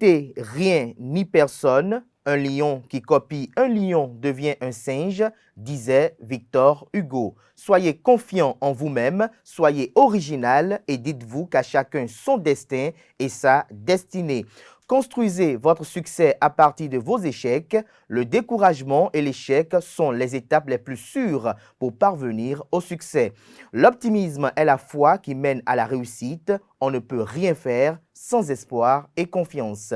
n'imitez rien ni personne. Un lion qui copie un lion devient un singe, disait Victor Hugo. Soyez confiant en vous-même, soyez original et dites-vous qu'à chacun son destin et sa destinée. Construisez votre succès à partir de vos échecs. Le découragement et l'échec sont les étapes les plus sûres pour parvenir au succès. L'optimisme est la foi qui mène à la réussite. On ne peut rien faire sans espoir et confiance.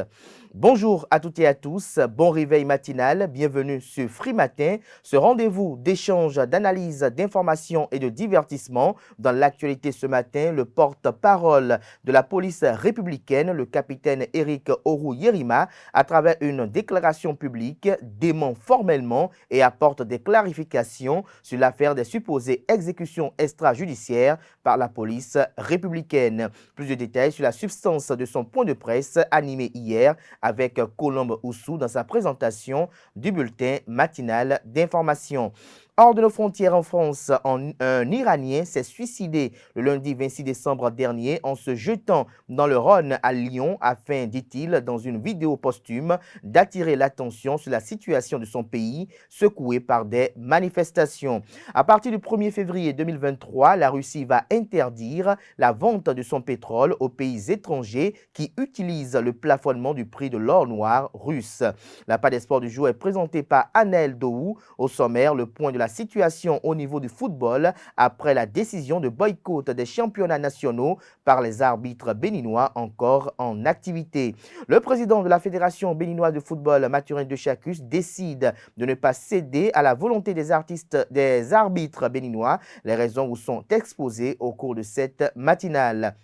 Bonjour à toutes et à tous, bon réveil matinal, bienvenue sur Free Matin, ce rendez-vous d'échange, d'analyse, d'information et de divertissement. Dans l'actualité ce matin, le porte-parole de la police républicaine, le capitaine Éric Orou-Yerima, à travers une déclaration publique, dément formellement et apporte des clarifications sur l'affaire des supposées exécutions extrajudiciaires par la police républicaine. Plus de détails sur la substance de son point de presse animé hier avec Colombe Oussou dans sa présentation du bulletin matinal d'information. Hors de nos frontières en France, un Iranien s'est suicidé le lundi 26 décembre dernier en se jetant dans le Rhône à Lyon afin, dit-il, dans une vidéo posthume, d'attirer l'attention sur la situation de son pays secoué par des manifestations. À partir du 1er février 2023, la Russie va interdire la vente de son pétrole aux pays étrangers qui utilisent le plafonnement du prix de l'or noir russe. La Pas des sports du jour est présentée par Anaël Dohou. Au sommaire, le point de la situation au niveau du football après la décision de boycott des championnats nationaux par les arbitres béninois encore en activité. Le président de la Fédération béninoise de football, Mathurin Dechacus, décide de ne pas céder à la volonté des arbitres béninois. Les raisons vous sont exposées au cours de cette matinale.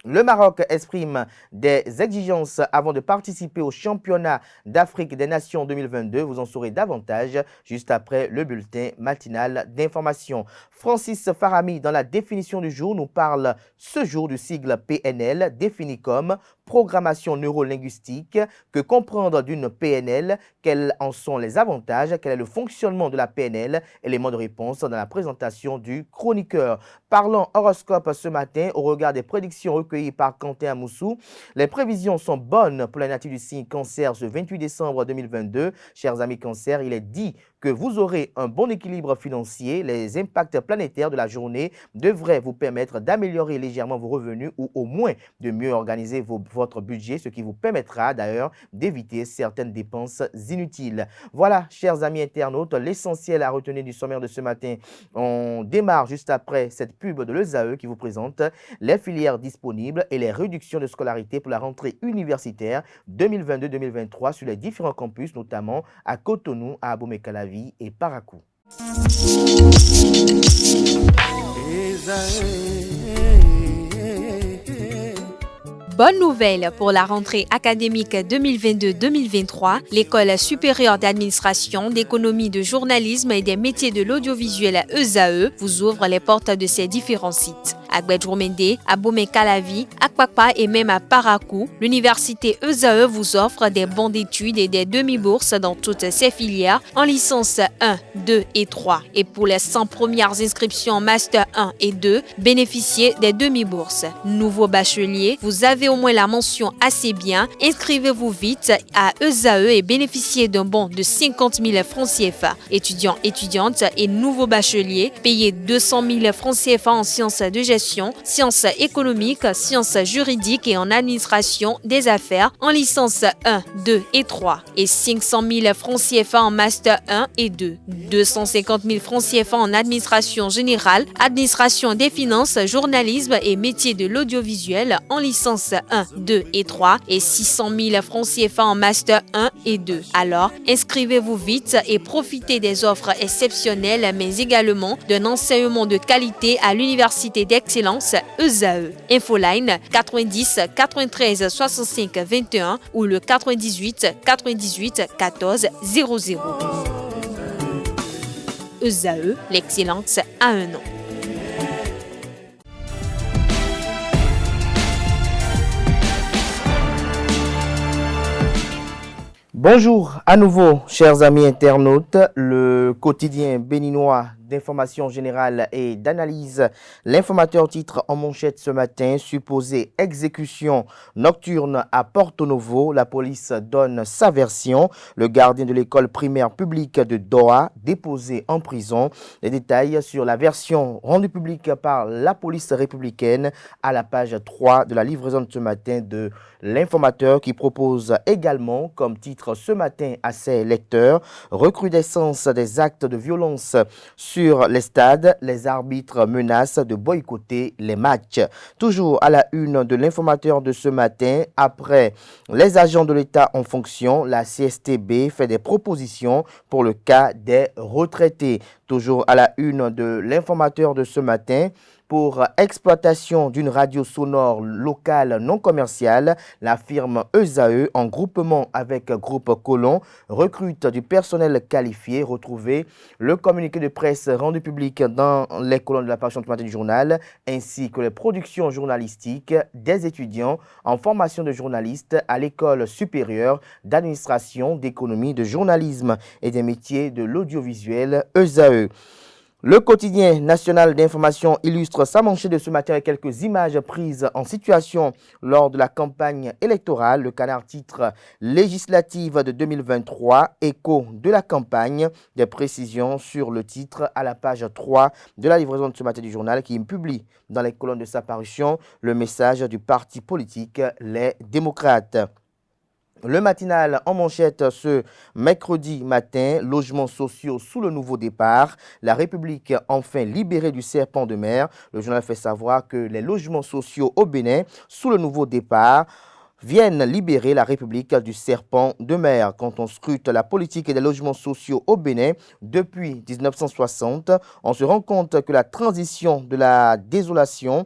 Le Maroc exprime des exigences avant de participer au championnat d'Afrique des Nations 2022. Vous en saurez davantage juste après le bulletin matinal d'information. Francis Farami, dans la définition du jour, nous parle ce jour du sigle PNL, défini comme programmation neurolinguistique. Que comprendre d'une PNL? Quels en sont les avantages? Quel est le fonctionnement de la PNL? Élément de réponse dans la présentation du chroniqueur. Parlons horoscope ce matin au regard des prédictions recueillies par Quentin Amoussou. Les prévisions sont bonnes pour la nature du signe Cancer ce 28 décembre 2022. Chers amis Cancer, il est dit que vous aurez un bon équilibre financier. Les impacts planétaires de la journée devraient vous permettre d'améliorer légèrement vos revenus ou au moins de mieux organiser votre budget, ce qui vous permettra d'ailleurs d'éviter certaines dépenses inutiles. Voilà, chers amis internautes, l'essentiel à retenir du sommaire de ce matin. On démarre juste après cette pub de l'ESAE qui vous présente les filières disponibles et les réductions de scolarité pour la rentrée universitaire 2022-2023 sur les différents campus, notamment à Cotonou, à Abomey-Calavi et Parakou. Bonne nouvelle pour la rentrée académique 2022-2023, l'École supérieure d'administration, d'économie, de journalisme et des métiers de l'audiovisuel ESAE vous ouvre les portes de ses différents sites. À Gbedjourmende, à Abomey-Calavi, à Kpakpa et même à Parakou, l'université ESAE vous offre des bons d'études et des demi-bourses dans toutes ses filières en licence 1, 2 et 3. Et pour les 100 premières inscriptions en master 1 et 2, bénéficiez des demi-bourses. Nouveau bachelier, vous avez au moins la mention assez bien. Inscrivez-vous vite à ESAE et bénéficiez d'un bon de 50 000 francs CFA. Étudiants, étudiantes et nouveaux bacheliers, payez 200 000 francs CFA en sciences de gestion, sciences économiques, sciences juridiques et en administration des affaires en licence 1, 2 et 3 et 500 000 francs CFA en master 1 et 2, 250 000 francs CFA en administration générale, administration des finances, journalisme et métiers de l'audiovisuel en licence 1, 2 et 3 et 600 000 francs CFA en master 1 et 2. Alors, inscrivez-vous vite et profitez des offres exceptionnelles mais également d'un enseignement de qualité à l'université d'excellence ESAE. Infoline 90 93 65 21 ou le 98 98 14 00. ESAE, l'excellence a un nom. Bonjour à nouveau, chers amis internautes. Le quotidien béninois d'information générale et d'analyse. L'informateur titre en manchette ce matin, supposée exécution nocturne à Porto Novo. La police donne sa version. Le gardien de l'école primaire publique de Doha déposé en prison. Les détails sur la version rendue publique par la police républicaine à la page 3 de la livraison de ce matin de l'informateur, qui propose également comme titre ce matin à ses lecteurs: recrudescence des actes de violence sur les stades, les arbitres menacent de boycotter les matchs. Toujours à la une de l'informateur de ce matin, après les agents de l'État en fonction, la CSTB fait des propositions pour le cas des retraités. Toujours à la une de l'informateur de ce matin, pour exploitation d'une radio sonore locale non commerciale, la firme ESAE, en groupement avec Groupe Colomb, recrute du personnel qualifié. Retrouvez le communiqué de presse rendu public dans les colonnes de la page ce matin du journal, ainsi que les productions journalistiques des étudiants en formation de journalistes à l'École supérieure d'administration, d'économie, de journalisme et des métiers de l'audiovisuel ESAE. Le quotidien national d'information illustre sa manchette de ce matin avec quelques images prises en situation lors de la campagne électorale. Le Canard titre législative de 2023, écho de la campagne. Des précisions sur le titre à la page 3 de la livraison de ce matin du journal, qui publie dans les colonnes de sa parution le message du parti politique Les Démocrates. Le matinal en manchette ce mercredi matin, logements sociaux sous le nouveau départ. La République enfin libérée du serpent de mer. Le journal fait savoir que les logements sociaux au Bénin sous le nouveau départ viennent libérer la République du serpent de mer. Quand on scrute la politique des logements sociaux au Bénin depuis 1960, on se rend compte que la transition de la désolation,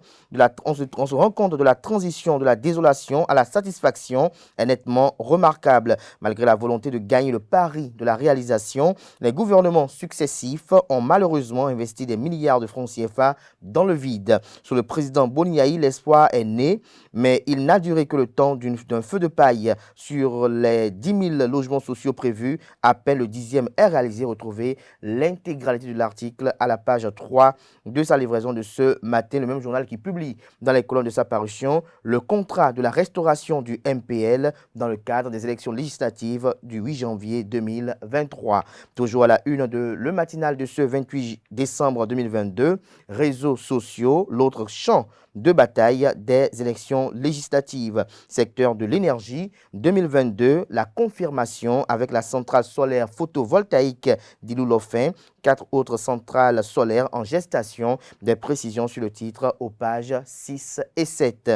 on se rend compte de la transition de la désolation à la satisfaction est nettement remarquable. Malgré la volonté de gagner le pari de la réalisation, les gouvernements successifs ont malheureusement investi des milliards de francs CFA dans le vide. Sous le président Boniaï, l'espoir est né, mais il n'a duré que le temps d'un feu de paille. Sur les 10 000 logements sociaux prévus, à peine le 10e est réalisé. Retrouvez l'intégralité de l'article à la page 3 de sa livraison de ce matin. Le même journal qui publie dans les colonnes de sa parution le contrat de la restauration du MPL dans le cadre des élections législatives du 8 janvier 2023. Toujours à la une de le matinal de ce 28 décembre 2022, réseaux sociaux, l'autre champ de bataille des élections législatives. Secteur de l'énergie 2022, la confirmation avec la centrale solaire photovoltaïque d'Iloulofin, 4 autres centrales solaires en gestation. Des précisions sur le titre aux pages 6 et 7.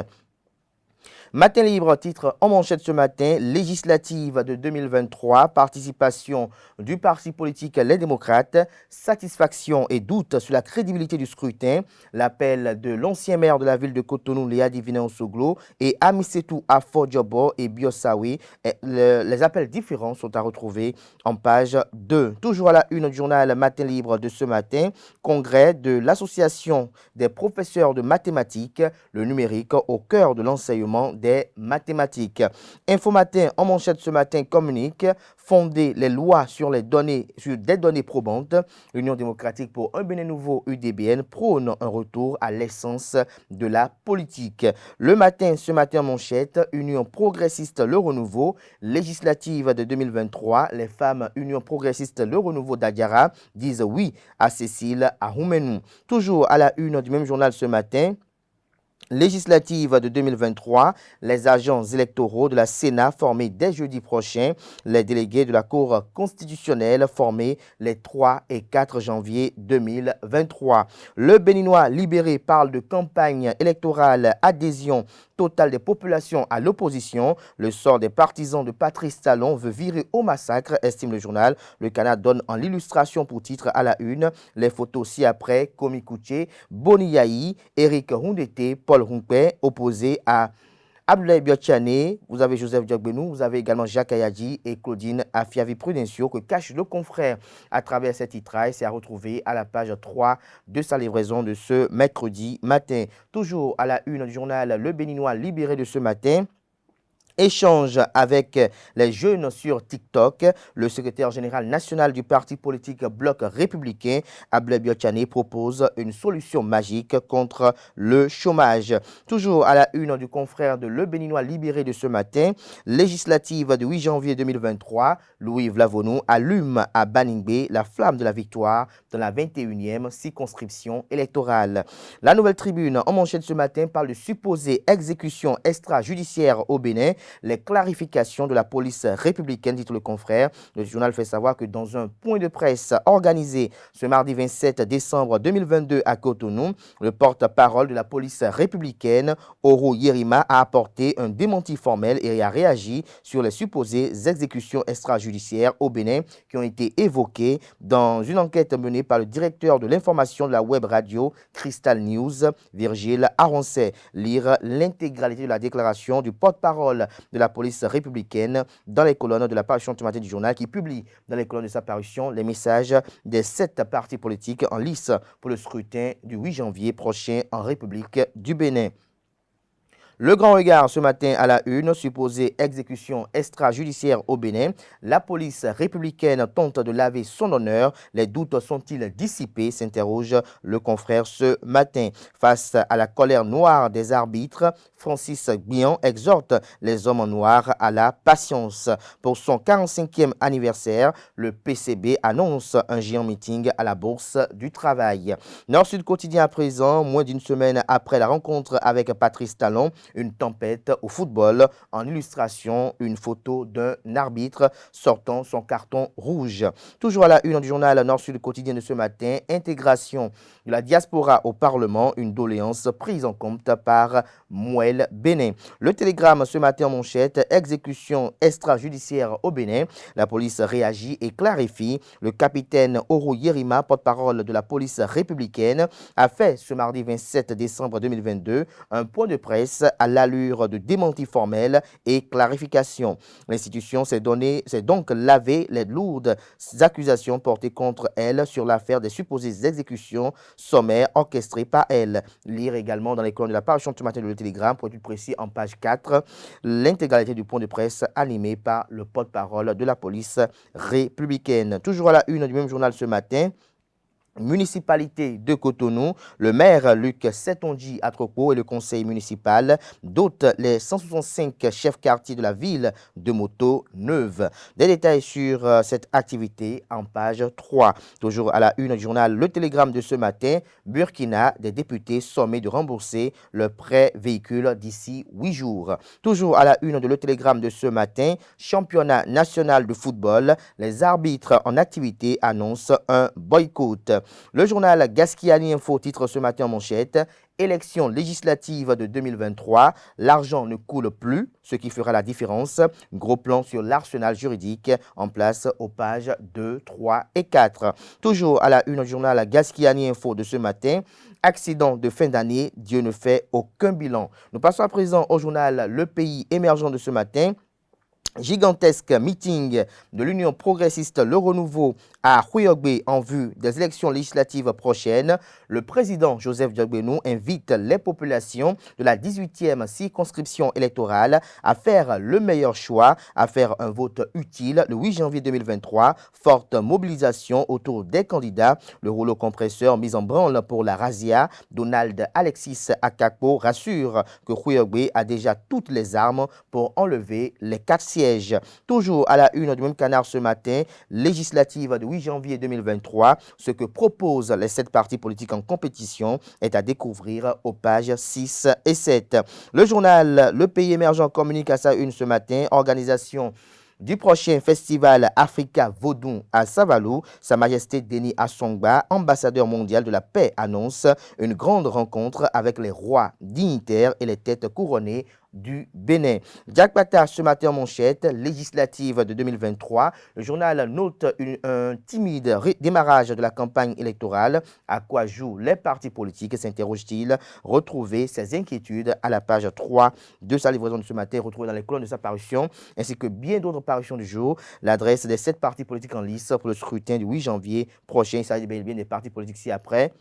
Matin Libre titre en manchette ce matin, législative de 2023, participation du parti politique Les Démocrates, satisfaction et doute sur la crédibilité du scrutin. L'appel de l'ancien maire de la ville de Cotonou, Léa Divina-Osoglo, et Amisetou Afo-Diobo et Biosawi. Les appels différents sont à retrouver en page 2. Toujours à la une du journal Matin Libre de ce matin, congrès de l'association des professeurs de mathématiques, le numérique au cœur de l'enseignement des mathématiques. Infomatin en manchette ce matin communique fonder les lois sur des données probantes. L'Union démocratique pour un Bénin nouveau UDBN prône un retour à l'essence de la politique. Le matin ce matin en manchette, Union progressiste Le Renouveau, législative de 2023, les femmes Union progressiste Le Renouveau d'Adiara disent oui à Cécile Ahoumenou. Toujours à la une du même journal ce matin, législative de 2023, les agents électoraux de la Sénat formés dès jeudi prochain, les délégués de la Cour constitutionnelle formés les 3 et 4 janvier 2023. Le Béninois libéré parle de campagne électorale, adhésion totale des populations à l'opposition. Le sort des partisans de Patrice Talon veut virer au massacre, estime le journal. Le Canada donne en l'illustration pour titre à la une. Les photos ci-après, Komi Kouché, Boni Yahi, Eric Houndete, Paul Rumpé, opposé à Abdoulaye Biotiane. Vous avez Joseph Diogbenou, vous avez également Jacques Ayadji et Claudine Afiavi Prudencio, que cache le confrère à travers cette titraille. C'est à retrouver à la page 3 de sa livraison de ce mercredi matin. Toujours à la une du journal Le Béninois libéré de ce matin. Échange avec les jeunes sur TikTok. Le secrétaire général national du parti politique Bloc républicain, Abel Biotchane, propose une solution magique contre le chômage. Toujours à la une du confrère de Le Béninois libéré de ce matin, législative du 8 janvier 2023, Louis Vlavonou allume à Baningbe la flamme de la victoire dans la 21e circonscription électorale. La Nouvelle Tribune en manchette ce matin parle de supposée exécution extrajudiciaire au Bénin. Les clarifications de la police républicaine, dit le confrère. Le journal fait savoir que dans un point de presse organisé ce mardi 27 décembre 2022 à Cotonou, le porte-parole de la police républicaine, Oro Yerima, a apporté un démenti formel et a réagi sur les supposées exécutions extrajudiciaires au Bénin qui ont été évoquées dans une enquête menée par le directeur de l'information de la web radio Crystal News, Virgile Aroncet. Lire l'intégralité de la déclaration du porte-parole de la police républicaine dans les colonnes de la parution automatique du journal qui publie dans les colonnes de sa parution les messages des 7 partis politiques en lice pour le scrutin du 8 janvier prochain en République du Bénin. Le grand regard ce matin à la une, supposée exécution extrajudiciaire au Bénin. La police républicaine tente de laver son honneur. Les doutes sont-ils dissipés, s'interroge le confrère ce matin. Face à la colère noire des arbitres, Francis Guion exhorte les hommes noirs à la patience. Pour son 45e anniversaire, le PCB annonce un géant meeting à la Bourse du Travail. Nord-Sud quotidien à présent, moins d'une semaine après la rencontre avec Patrice Talon, une tempête au football. En illustration, une photo d'un arbitre sortant son carton rouge. Toujours à la une du journal Nord-Sud quotidien de ce matin, intégration de la diaspora au Parlement, une doléance prise en compte par Mouel Bénin. Le Télégramme ce matin en manchette, exécution extrajudiciaire au Bénin. La police réagit et clarifie. Le capitaine Oro Yerima, porte-parole de la police républicaine, a fait ce mardi 27 décembre 2022 un point de presse à l'allure de démenti formel et clarification. L'institution s'est donc lavé les lourdes accusations portées contre elle sur l'affaire des supposées exécutions sommaires orchestrées par elle. Lire également dans les colonnes de la parution ce matin de Le Télégramme, pour être plus précis en page 4, l'intégralité du point de presse animé par le porte-parole de la police républicaine. Toujours à la une du même journal ce matin, municipalité de Cotonou, le maire Luc Setondji Atroko et le conseil municipal dotent les 165 chefs quartiers de la ville de motos neuves. Des détails sur cette activité en page 3. Toujours à la une du journal Le Télégramme de ce matin, Burkina, des députés sommés de rembourser le prêt véhicule d'ici 8 jours. Toujours à la une de Le Télégramme de ce matin, championnat national de football, les arbitres en activité annoncent un boycott. Le journal Gaskiani Info titre ce matin en manchette « Élection législative de 2023, l'argent ne coule plus, ce qui fera la différence ». Gros plan sur l'arsenal juridique en place aux pages 2, 3 et 4. Toujours à la une du journal Gaskiani Info de ce matin, accident de fin d'année, Dieu ne fait aucun bilan. Nous passons à présent au journal Le Pays émergent de ce matin. Gigantesque meeting de l'Union progressiste Le Renouveau à Houiogbe en vue des élections législatives prochaines. Le président Joseph Diogbenou invite les populations de la 18e circonscription électorale à faire le meilleur choix, à faire un vote utile le 8 janvier 2023. Forte mobilisation autour des candidats. Le rouleau compresseur mis en branle pour la razzia. Donald Alexis Akakpo rassure que Houiogbe a déjà toutes les armes pour enlever les 4 sièges. Toujours à la une du même canard ce matin, législative du 8 janvier 2023, ce que proposent les 7 partis politiques en compétition est à découvrir aux pages 6 et 7. Le journal Le Pays émergent communique à sa une ce matin, organisation du prochain festival Africa Vodou à Savalou. Sa Majesté Denis Assongba, ambassadeur mondial de la paix, annonce une grande rencontre avec les rois dignitaires et les têtes couronnées du Bénin. Jack Pata ce matin en manchette, législative de 2023. Le journal note un timide démarrage de la campagne électorale. À quoi jouent les partis politiques, s'interroge-t-il. Retrouver ses inquiétudes à la page 3 de sa livraison de ce matin, retrouvée dans les colonnes de sa parution, ainsi que bien d'autres parutions du jour. L'adresse des 7 partis politiques en lice pour le scrutin du 8 janvier prochain. Il s'agit bien des partis politiques ci-après.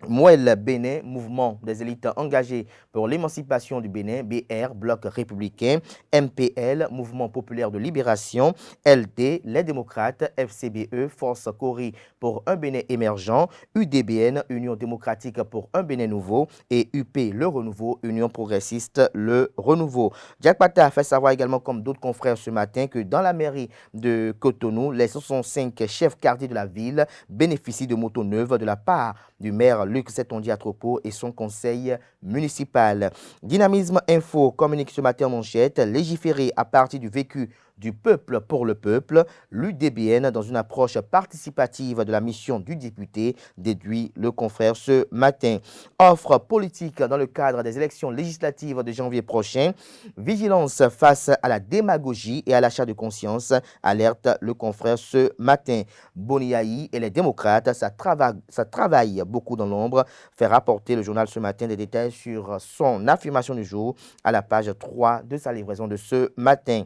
Mouel Bénin, mouvement des élites engagées pour l'émancipation du Bénin, BR, Bloc républicain, MPL, mouvement populaire de libération, LD, les démocrates, FCBE, Force Cori pour un Bénin émergent, UDBN, Union démocratique pour un Bénin nouveau et UP, le renouveau, Union progressiste, le renouveau. Jack Pata fait savoir également, comme d'autres confrères ce matin, que dans la mairie de Cotonou, les 65 chefs quartiers de la ville bénéficient de motos neuves de la part du maire Luc Setondia Tropo et son conseil municipal. Dynamisme Info communique ce matin en manchette, légiférer à partir du vécu du peuple pour le peuple, l'UDBN dans une approche participative de la mission du député, déduit le confrère ce matin. Offre politique dans le cadre des élections législatives de janvier prochain, vigilance face à la démagogie et à l'achat de conscience, alerte le confrère ce matin. Boniaï et les démocrates, ça travaille beaucoup dans l'ombre, fait rapporter le journal ce matin des détails sur son affirmation du jour à la page 3 de sa livraison de ce matin.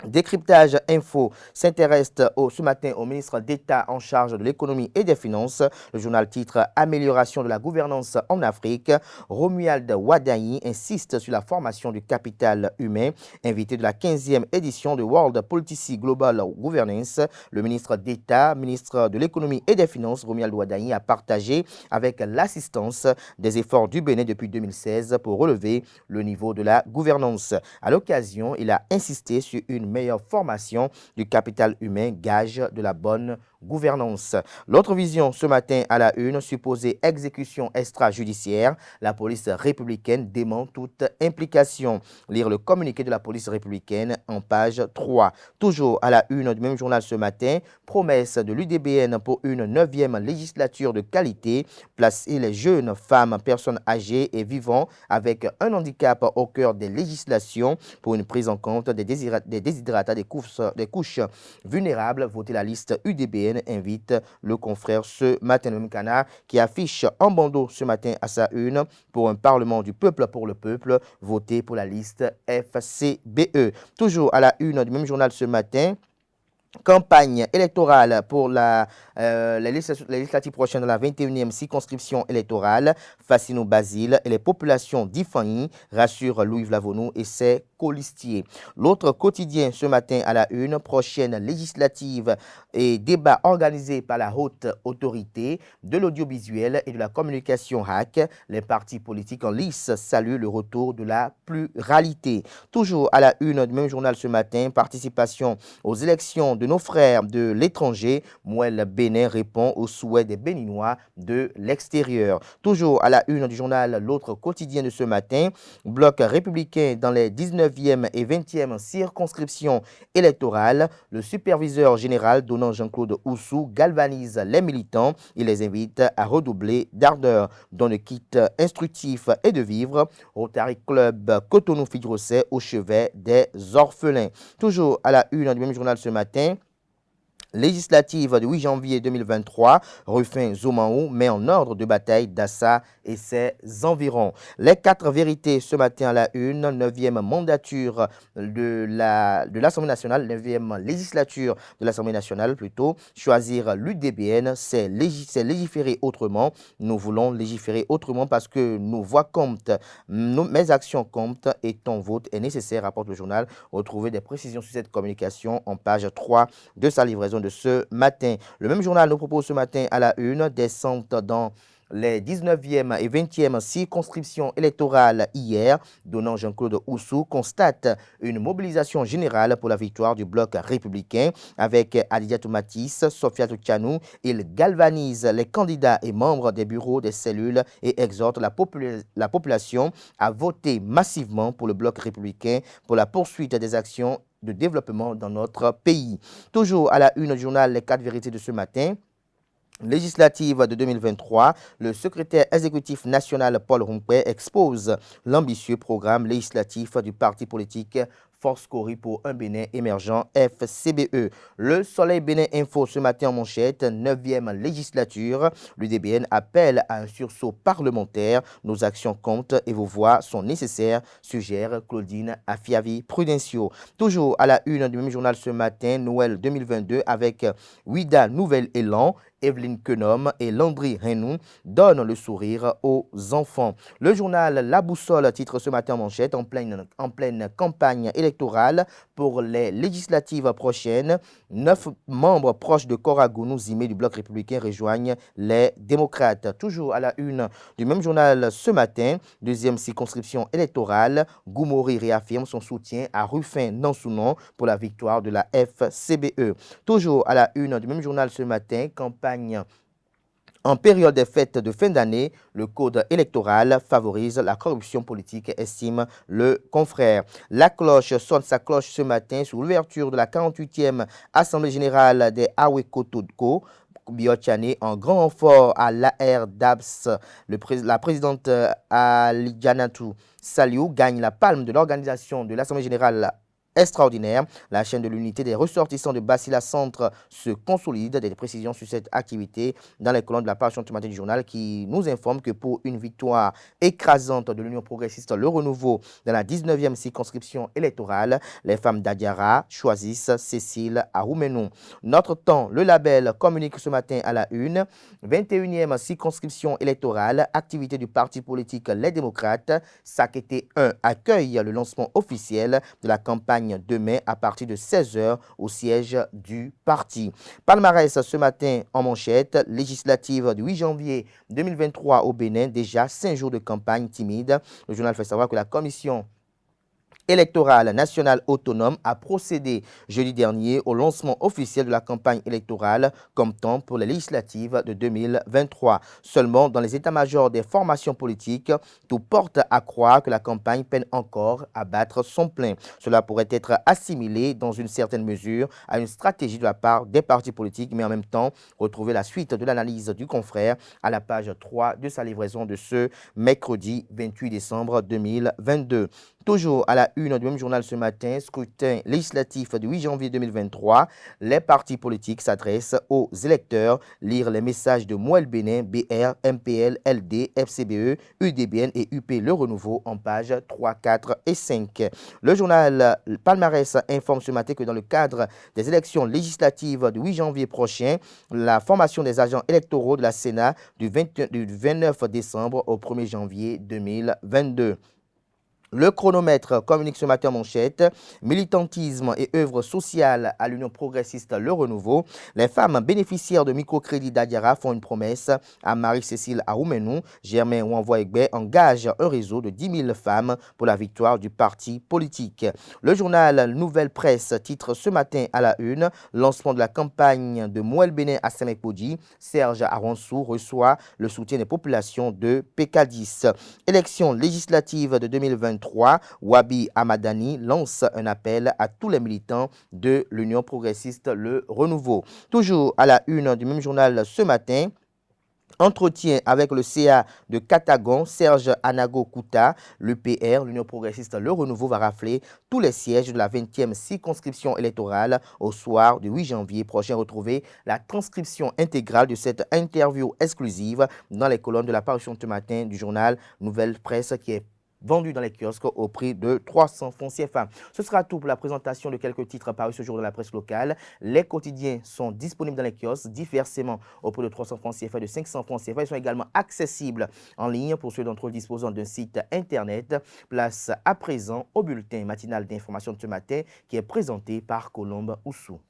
Décryptage Info s'intéresse ce matin au ministre d'État en charge de l'économie et des finances. Le journal titre Amélioration de la gouvernance en Afrique. Romuald Wadayi insiste sur la formation du capital humain. Invité de la 15e édition de World Policy Global Governance, le ministre d'État, ministre de l'économie et des finances, Romuald Wadayi, a partagé avec l'assistance des efforts du Bénin depuis 2016 pour relever le niveau de la gouvernance. À l'occasion, il a insisté sur une meilleure formation du capital humain, gage de la bonne gouvernance. L'autre vision ce matin à la une, supposée exécution extrajudiciaire, la police républicaine dément toute implication. Lire le communiqué de la police républicaine en page 3. Toujours à la une du même journal ce matin, promesse de l'UDBN pour une 9e législature de qualité, placer les jeunes femmes, personnes âgées et vivant avec un handicap au cœur des législations pour une prise en compte des déshydratats des couches vulnérables. Voter la liste UDBN, invite le confrère ce matin. Le même canard qui affiche en bandeau ce matin à sa une pour un parlement du peuple pour le peuple, voter pour la liste FCBE. Toujours à la une du même journal ce matin, campagne électorale pour la législative prochaine de la 21e circonscription électorale. Facino Basile et les populations d'Ifani, rassure Louis Lavonu et ses colistiers. L'autre quotidien ce matin à la une, prochaine législative et débat organisé par la haute autorité de l'audiovisuel et de la communication HAC. Les partis politiques en lice saluent le retour de la pluralité. Toujours à la une du même journal ce matin, participation aux élections de nos frères de l'étranger. Mouel Bénin répond aux souhaits des Béninois de l'extérieur. Toujours à la une du journal L'autre quotidien de ce matin, bloc républicain dans les 19e et 20e circonscriptions électorales. Le superviseur général donnant Jean-Claude Oussou galvanise les militants. Il les invite à redoubler d'ardeur. Dans le kit instructif et de vivre, Rotary Club Cotonou-Fidrosset au chevet des orphelins. Toujours à la une du même journal ce matin, législative du 8 janvier 2023, Rufin Zomaou met en ordre de bataille Dassa et ses environs. Les 4 vérités ce matin à la une, 9e mandature de l'Assemblée nationale, 9e législature de l'Assemblée nationale plutôt. Choisir l'UDBN, c'est légiférer autrement. Nous voulons légiférer autrement parce que nos voix comptent, mes actions comptent et ton vote est nécessaire, rapporte le journal. Retrouvez des précisions sur cette communication en page 3 de sa livraison de ce matin. Le même journal nous propose ce matin à la une, descente dans les 19e et 20e circonscriptions électorales hier, donnant Jean-Claude Oussou constate une mobilisation générale pour la victoire du bloc républicain avec Adidiatou Matisse, Sofiatou Tchanou. Il galvanise les candidats et membres des bureaux des cellules et exhorte la population à voter massivement pour le bloc républicain pour la poursuite des actions de développement dans notre pays. Toujours à la une du journal Les 4 vérités de ce matin, législative de 2023, le secrétaire exécutif national Paul Rompé expose l'ambitieux programme législatif du parti politique Force Cori pour un Bénin émergent FCBE. Le Soleil Bénin Info ce matin en manchette, 9e législature. L'UDBN appelle à un sursaut parlementaire. Nos actions comptent et vos voix sont nécessaires, suggère Claudine Afiavi Prudencio. Toujours à la une du même journal ce matin, Noël 2022 avec Ouida Nouvel Élan Evelyne Quenom et Landry Renou donnent le sourire aux enfants. Le journal La Boussole titre ce matin en manchette en pleine campagne électorale pour les législatives prochaines. 9 membres proches de Cora Gounou-Zimé du Bloc républicain rejoignent les démocrates. Toujours à la une du même journal ce matin, deuxième circonscription électorale, Goumory réaffirme son soutien à Rufin Nansounon pour la victoire de la FCBE. Toujours à la une du même journal ce matin, campagne en période des fêtes de fin d'année, le code électoral favorise la corruption politique, estime le confrère. La cloche sonne sa cloche ce matin sur l'ouverture de la 48e Assemblée générale des Awekotodko. Biochane en grand renfort à l'AR d'Abs. La présidente Alijanatou Saliou gagne la palme de l'organisation de l'Assemblée générale extraordinaire. La chaîne de l'unité des ressortissants de Basila Centre se consolide. Des précisions sur cette activité dans les colonnes de la page ce matin du journal qui nous informe que pour une victoire écrasante de l'Union progressiste Le Renouveau dans la 19e circonscription électorale, les femmes d'Adiara choisissent Cécile Aroumenou. Notre temps, le label communique ce matin à la une. 21e circonscription électorale, activité du parti politique Les Démocrates. Sakété 1 accueille le lancement officiel de la campagne demain à partir de 16h au siège du parti. Palmarès ce matin en manchette, législative du 8 janvier 2023 au Bénin, déjà 5 jours de campagne timide. Le journal fait savoir que la commission électorale nationale autonome a procédé jeudi dernier au lancement officiel de la campagne électorale comme temps pour les législatives de 2023. Seulement, dans les états-majors des formations politiques, tout porte à croire que la campagne peine encore à battre son plein. Cela pourrait être assimilé dans une certaine mesure à une stratégie de la part des partis politiques, mais en même temps, retrouver la suite de l'analyse du confrère à la page 3 de sa livraison de ce mercredi 28 décembre 2022. Toujours à la une du même journal ce matin, scrutin législatif du 8 janvier 2023, les partis politiques s'adressent aux électeurs, lire les messages de Mouel Bénin, BR, MPL, LD, FCBE, UDBN et UP Le Renouveau en pages 3, 4 et 5. Le journal Palmarès informe ce matin que dans le cadre des élections législatives du 8 janvier prochain, la formation des agents électoraux de la Sénat du 29 décembre au 1er janvier 2022. Le chronomètre communique ce matin en manchette. Militantisme et œuvre sociale à l'Union progressiste Le Renouveau. Les femmes bénéficiaires de microcrédit d'Adiara font une promesse à Marie-Cécile Aroumenou. Germain Ouanvoa-Egbe engage un réseau de 10 000 femmes pour la victoire du parti politique. Le journal Nouvelle Presse titre ce matin à la une lancement de la campagne de Mouel Bénin à Saint-Mekpodi. Serge Aronsou reçoit le soutien des populations de PK10. Élection législative de 2023. Wabi Amadani lance un appel à tous les militants de l'Union progressiste Le Renouveau. Toujours à la une du même journal ce matin, entretien avec le CA de Katagon, Serge Anago Kouta, l'UPR, l'Union progressiste Le Renouveau va rafler tous les sièges de la 20e circonscription électorale au soir du 8 janvier prochain. Retrouvez la transcription intégrale de cette interview exclusive dans les colonnes de la parution ce matin du journal Nouvelle Presse qui est vendu dans les kiosques au prix de 300 francs CFA. Ce sera tout pour la présentation de quelques titres parus ce jour dans la presse locale. Les quotidiens sont disponibles dans les kiosques diversement au prix de 300 francs CFA et de 500 francs CFA. Ils sont également accessibles en ligne pour ceux d'entre eux disposant d'un site internet. Place à présent au bulletin matinal d'information de ce matin qui est présenté par Colombe Oussou.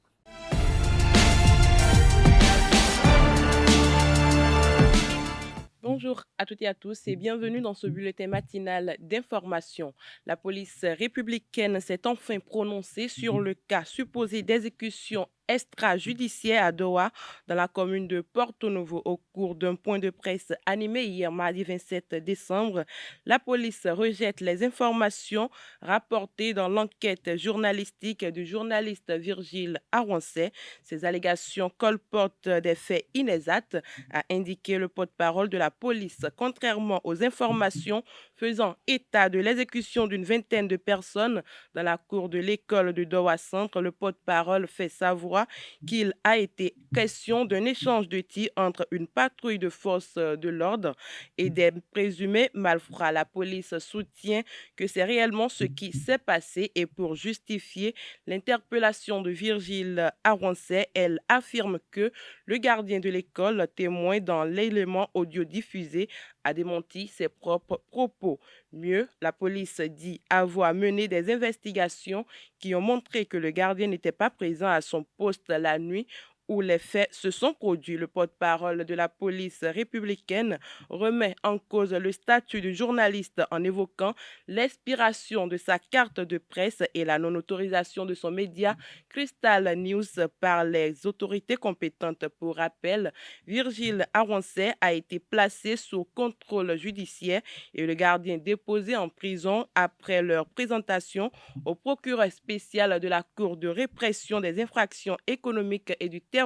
Bonjour à toutes et à tous et bienvenue dans ce bulletin matinal d'information. La police républicaine s'est enfin prononcée sur le cas supposé d'exécution extrajudiciaire à Doha, dans la commune de Porto Novo. Au cours d'un point de presse animé hier mardi 27 décembre, la police rejette les informations rapportées dans l'enquête journalistique du journaliste Virgile Arouansé. Ces allégations colportent des faits inexacts, a indiqué le porte-parole de la police. Contrairement aux informations faisant état de l'exécution d'une vingtaine de personnes dans la cour de l'école de Doha Centre, le porte-parole fait savoir fois qu'il a été question d'un échange de tirs entre une patrouille de forces de l'ordre et des présumés malfrats. La police soutient que c'est réellement ce qui s'est passé et pour justifier l'interpellation de Virgile Aroncet, elle affirme que le gardien de l'école, témoin dans l'élément audio diffusé, a démenti ses propres propos. Mieux, la police dit avoir mené des investigations qui ont montré que le gardien n'était pas présent à son poste la nuit où les faits se sont produits. Le porte-parole de la police républicaine remet en cause le statut de journaliste en évoquant l'expiration de sa carte de presse et la non-autorisation de son média Crystal News par les autorités compétentes. Pour rappel, Virgile Aroncet a été placé sous contrôle judiciaire et le gardien déposé en prison après leur présentation au procureur spécial de la Cour de répression des infractions économiques et du terrorisme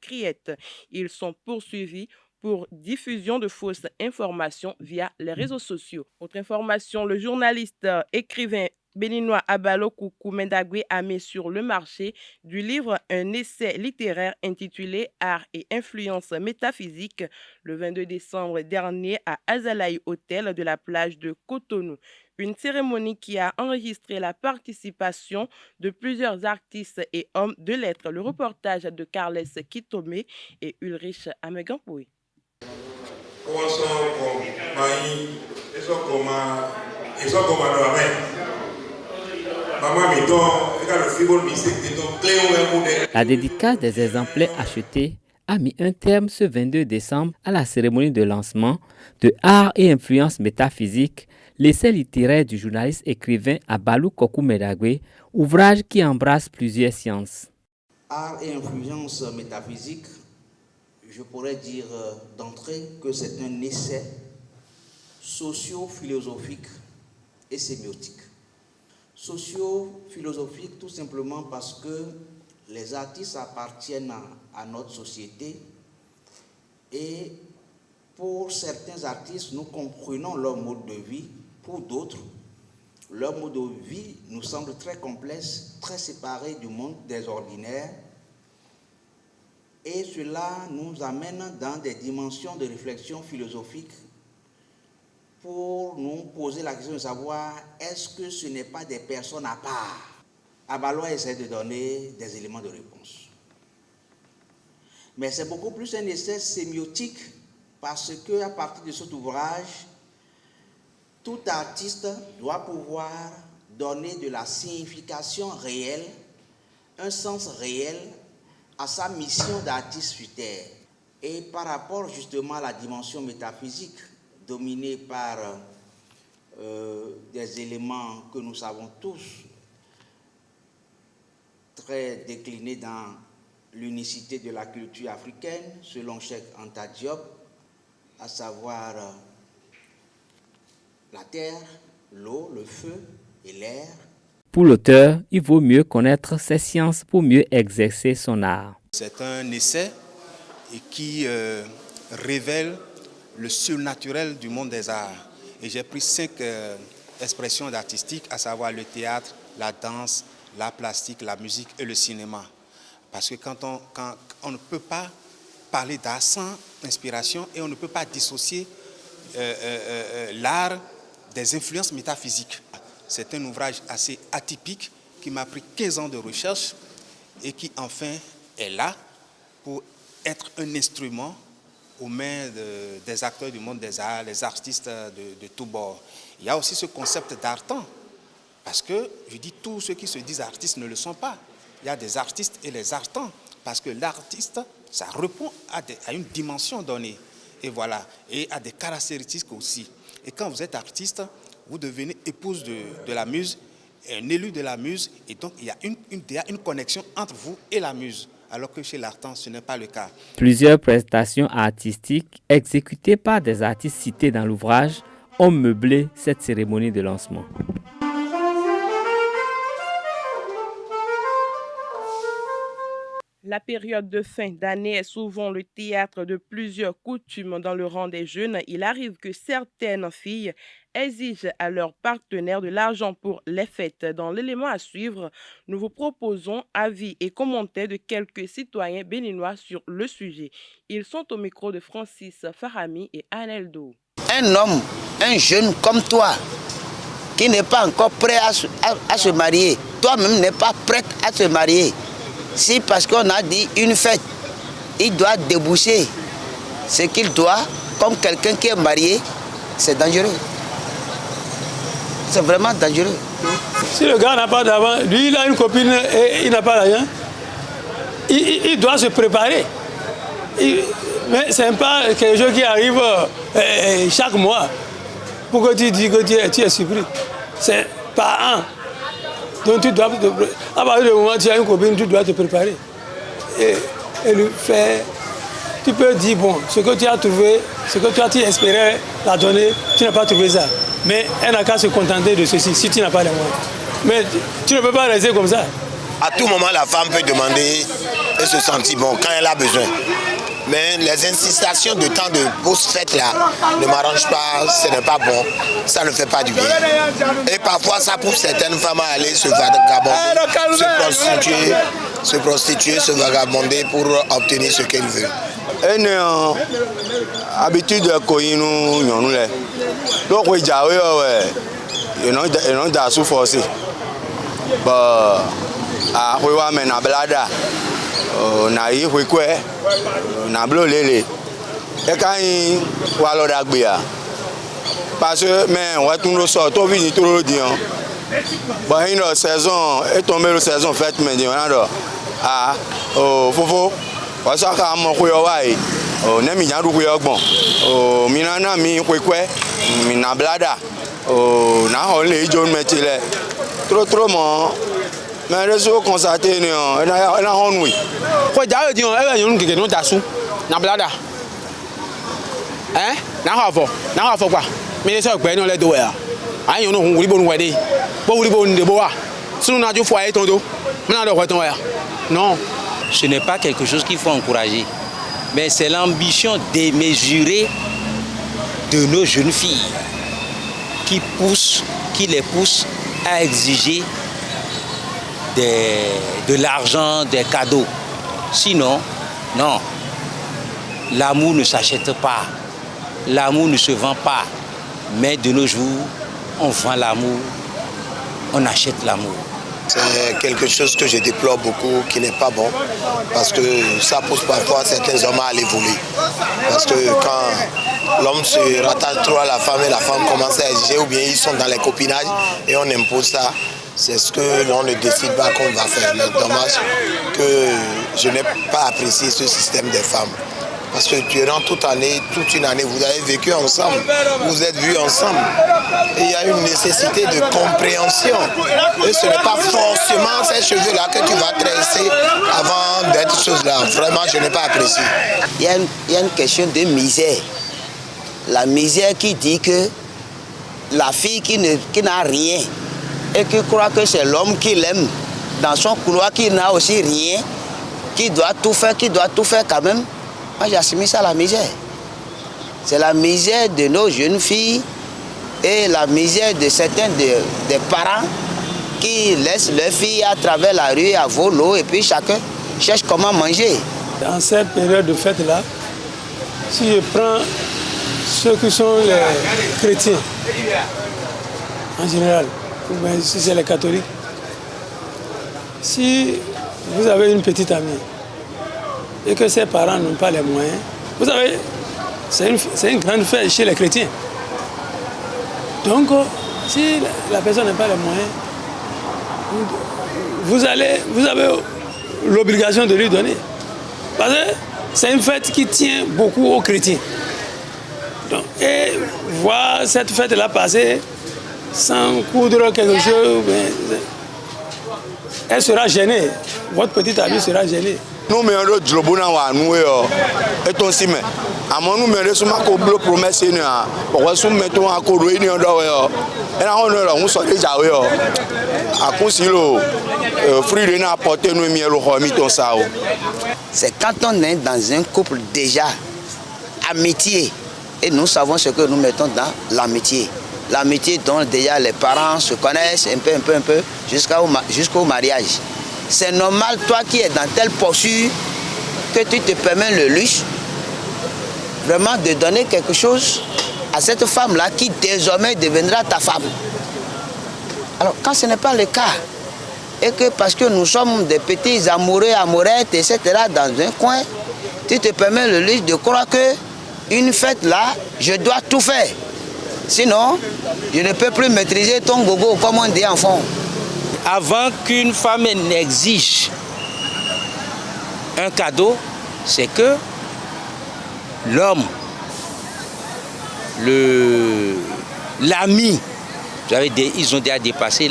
CRIET. Ils sont poursuivis pour diffusion de fausses informations via les réseaux sociaux. Autre information, le journaliste écrivain béninois Abalo Koukou Mendagwe a mis sur le marché du livre un essai littéraire intitulé Art et influence métaphysique le 22 décembre dernier à Azalaï Hotel de la plage de Cotonou. Une cérémonie qui a enregistré la participation de plusieurs artistes et hommes de lettres. Le reportage de Carles Kitome et Ulrich Amegampoui. La dédicace des exemplaires achetés a mis un terme ce 22 décembre à la cérémonie de lancement de Art et influence métaphysique, l'essai littéraire du journaliste écrivain Abalou Koukou Mendagwe, ouvrage qui embrasse plusieurs sciences. Art et influence métaphysique, je pourrais dire d'entrée que c'est un essai socio-philosophique et sémiotique. Socio-philosophique tout simplement parce que les artistes appartiennent à notre société et pour certains artistes, nous comprenons leur mode de vie. Pour d'autres, leur mode de vie nous semble très complexe, très séparé du monde des ordinaires. Et cela nous amène dans des dimensions de réflexion philosophique pour nous poser la question de savoir est-ce que ce n'est pas des personnes à part. Abalois essaie de donner des éléments de réponse. Mais c'est beaucoup plus un essai sémiotique parce qu'à partir de cet ouvrage, tout artiste doit pouvoir donner de la signification réelle, un sens réel à sa mission d'artiste sur Terre. Et par rapport justement à la dimension métaphysique, dominée par des éléments que nous savons tous, très déclinés dans l'unicité de la culture africaine, selon Cheikh Anta Diop, à savoir la terre, l'eau, le feu et l'air. Pour l'auteur, il vaut mieux connaître ces sciences pour mieux exercer son art. C'est un essai qui révèle le surnaturel du monde des arts. Et j'ai pris 5 expressions artistiques, à savoir le théâtre, la danse, l'art plastique, la musique et le cinéma. Parce que quand on ne peut pas parler d'art sans inspiration et on ne peut pas dissocier l'art des influences métaphysiques. C'est un ouvrage assez atypique qui m'a pris 15 ans de recherche et qui enfin est là pour être un instrument aux mains des acteurs du monde des arts, les artistes de tous bords. Il y a aussi ce concept d'artant, parce que je dis tous ceux qui se disent artistes ne le sont pas. Il y a des artistes et les artants, parce que l'artiste, ça répond à une dimension donnée, et voilà, et à des caractéristiques aussi. Et quand vous êtes artiste, vous devenez épouse de la muse, un élu de la muse, et donc il y a une connexion entre vous et la muse, alors que chez l'artan, ce n'est pas le cas. Plusieurs prestations artistiques exécutées par des artistes cités dans l'ouvrage ont meublé cette cérémonie de lancement. La période de fin d'année est souvent le théâtre de plusieurs coutumes dans le rang des jeunes. Il arrive que certaines filles exigent à leurs partenaires de l'argent pour les fêtes. Dans l'élément à suivre, nous vous proposons avis et commentaires de quelques citoyens béninois sur le sujet. Ils sont au micro de Francis Farami et Aneldo. Un homme, un jeune comme toi, qui n'est pas encore prêt à se marier, toi-même n'es pas prête à se marier. Si parce qu'on a dit une fête, il doit débourser ce qu'il doit, comme quelqu'un qui est marié, c'est dangereux. C'est vraiment dangereux. Si le gars n'a pas d'argent, lui il a une copine et il n'a pas d'argent, il doit se préparer. Mais ce n'est pas quelque chose qui arrive chaque mois pour que tu dis que tu es surpris. C'est par an. Donc tu dois à partir du moment où tu as une copine, tu dois te préparer. Et lui faire. Tu peux dire, bon, ce que tu as trouvé, ce que tu espérais la donner, tu n'as pas trouvé ça. Mais elle n'a qu'à se contenter de ceci, si tu n'as pas les moyens. Mais tu ne peux pas rester comme ça. À tout moment, la femme peut demander et se sentir bon quand elle a besoin. Mais les incitations de temps de post-fête là ne m'arrangent pas, ce n'est pas bon, ça ne fait pas du bien. Et parfois ça pousse certaines femmes à aller se vagabonder, se prostituer, se vagabonder pour obtenir ce qu'elles veulent. Une habitude de courir nous là. Donc oui, ils ont sous forcé. Bah, à quoi mais na blada. Na yi quoi na blo lele e kan wa lo da gbe a parce que mais on va tout le sort to vini tout le dian ba une saison et tomber la saison fête mais on a ah fofo wa sa ka mo ko yo wa yi ne mi jan du ko yo gbon mi na mi kwekwe mi na blada na ho le jo meti le trop mo mais les autres constatés on a honui quoi d'ailleurs dit on est une qui nous dasu na blada hein na ha fo quoi mais ça gbe no le do ya ayi no hun wuri bo nu wede bo wuri bo nde bo wa sunu na ju fo ayi tondo me na do ko ton ya non, ce n'est pas quelque chose qu'il faut encourager, mais c'est l'ambition démesurée de nos jeunes filles qui les pousse à exiger de l'argent, des cadeaux. Sinon, non, l'amour ne s'achète pas, l'amour ne se vend pas. Mais de nos jours, on vend l'amour, on achète l'amour. C'est quelque chose que je déplore beaucoup, qui n'est pas bon, parce que ça pousse parfois certains hommes à aller voler. Parce que quand l'homme se rattache trop à la femme et la femme commence à exiger, ou bien ils sont dans les copinages et on impose ça, c'est ce que l'on ne décide pas qu'on va faire. Mais dommage que je n'ai pas apprécié ce système des femmes. Parce que durant toute une année, vous avez vécu ensemble, vous êtes vus ensemble. Et il y a une nécessité de compréhension. Et ce n'est pas forcément ces cheveux-là que tu vas tresser avant d'être chose-là. Vraiment, je n'ai pas apprécié. Il y a une question de misère. La misère qui dit que la fille qui n'a rien et qui croit que c'est l'homme qui l'aime dans son couloir, qui n'a aussi rien, qui doit tout faire quand même. Moi, j'assimile ça à la misère. C'est la misère de nos jeunes filles et la misère de certains des parents qui laissent leurs filles à travers la rue à volo et puis chacun cherche comment manger. Dans cette période de fête-là, si je prends ceux qui sont les chrétiens, en général, ou bien si c'est les catholiques, si vous avez une petite amie, et que ses parents n'ont pas les moyens. Vous savez, c'est une grande fête chez les chrétiens. Donc, si la personne n'a pas les moyens, vous avez l'obligation de lui donner. Parce que c'est une fête qui tient beaucoup aux chrétiens. Donc, et voir cette fête-là passer sans coudre quelque chose, elle sera gênée. Votre petite amie sera gênée. Nous mettons de l'obona wa nous et ton cime. À mon nous mettons sur ma coblo promesse ni a. Pourquoi nous mettons à coro ni on doit et là on sort déjà oui. À consilo fruit de n'a porté nous miel au remis ton ça. C'est quand on est dans un couple déjà amitié et nous savons ce que nous mettons dans l'amitié. L'amitié dont déjà les parents se connaissent un peu jusqu'au mariage. C'est normal, toi qui es dans telle posture, que tu te permets le luxe vraiment de donner quelque chose à cette femme-là qui désormais deviendra ta femme. Alors quand ce n'est pas le cas, et que parce que nous sommes des petits amoureux, amourettes, etc. dans un coin, tu te permets le luxe de croire que une fête là, je dois tout faire. Sinon, je ne peux plus maîtriser ton gogo comme on dit en fond. Avant qu'une femme n'exige un cadeau, c'est que l'homme, l'ami, ils ont déjà dépassé